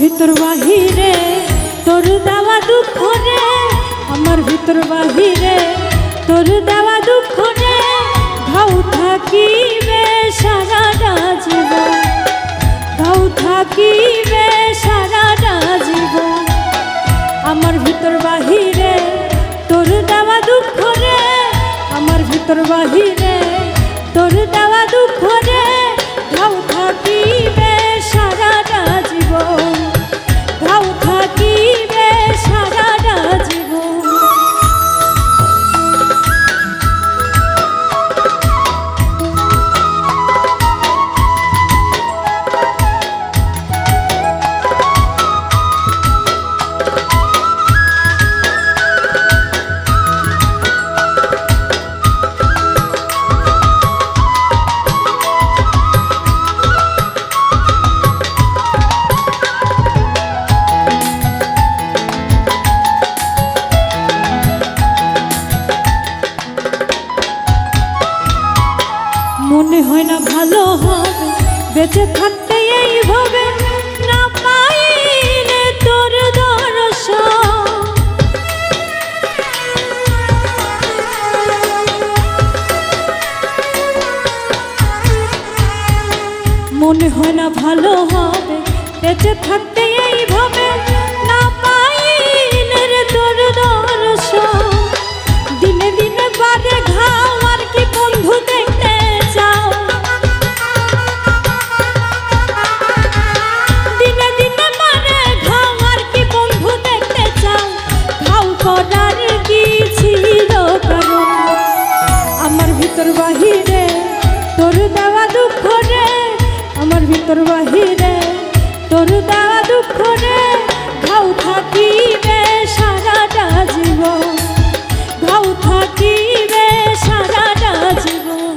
ভিতর বাহিরে তোর দেওয়া দুঃখ রে, আমার ভিতর বাহিরে তোর দেওয়া দুঃখ রে, ঘাউ থাকিবে সারাটা জীবন, ঘাউ থাকিবে সারাটা জীবন। আমার ভিতর বাহিরে তোর দেওয়া দুঃখ রে, আমার ভিতর বাহিরে তোর দেওয়া দুঃখ রে, ঘাউ থাকিবে সারাটা জীবন, ঘাউ থাকিবে সারাটা জীবন। মনে হয় না ভালো হবে বেঁচে থাকতে এইভাবে, না পাইলে তোর দর্শন। মনে হয় না ভালো হবে বেঁচে থাকতে এইভাবে, না পাইলে তোর দর্শন। দিনে দিনে বাড়ে ঘাও, আর কি বন্ধু দেখতে চাও? দিনে দিনে বাড়ে ঘাও, আর কি বন্ধু দেখতে চাও? ঘাও করার কি ছিল কারণ? আমার ভিতর বাহিরে তোর দেওয়া দুঃখ রে, আমার ভিতর বাহিরে তোর দেওয়া দুঃখ রে, ঘাউ থাকিবে সারাটা জীবন, ঘাউ থাকিবে সারাটা জীবন।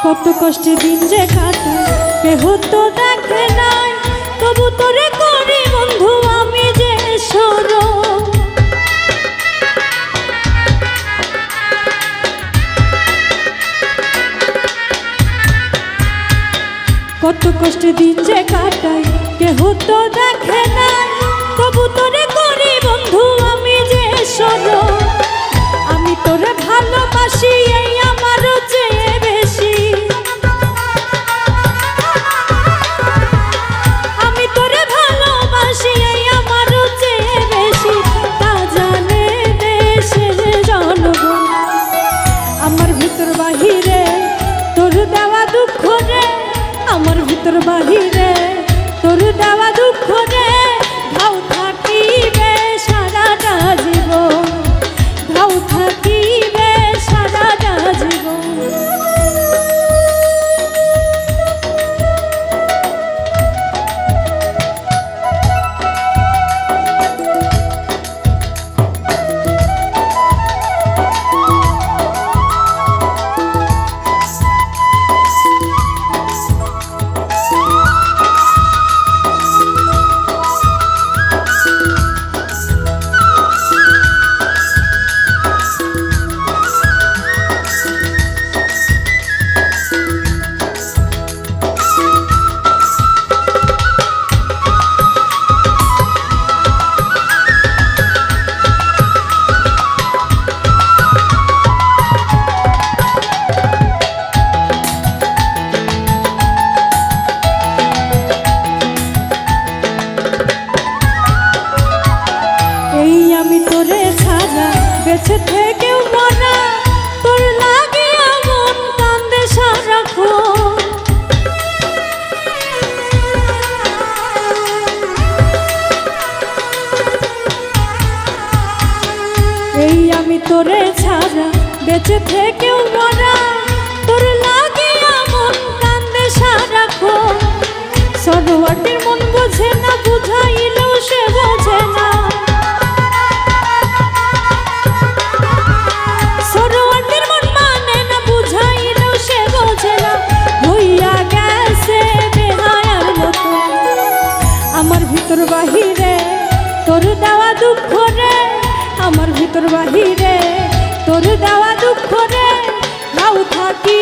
কত কষ্টে দিন যে কাটায় কেহ তো দেখে নাই, তবু তোরে করি বন্ধু আমি যে স্মরণ। কত কষ্টে দিন যে কাটায় কেহ তো দেখে নাই, তবু তোরে করি বন্ধু আমি যে স্মরণ। আমি তোরে ভালোবাসি এই আমার চেয়ে বেশি, আমি তোরে ভালোবাসি এই আমার চেয়ে বেশি, তা জানে দেশের জনগণ। আমার ভিতর বাহিরে তোর দেওয়া দুঃখ রে, আমার ভিতর বাহিরে তোর দেওয়া দুঃখ রে, ঘাউ থাকিবে সারাটা জীবন, ঘাউ থাকিবে সারাটা জীবন। বেঁচে থেকেও মরা তোর লাগিয়া মন কান্দে সারাক্ষণ। সরোয়ার্দির মন বোঝে না, বুঝাইলেও সে বোঝে না। সরোয়ার্দির মন মানে না, বুঝাইলেও সে বোঝে না। হইয়া গেছে বেহায়ার মতো আমার ভিতর বাহিরে তোর দেওয়া দুঃখ রে, আমার ভিতর বাহিরে তোর দেওয়া দুঃখ রে। নাও থাকি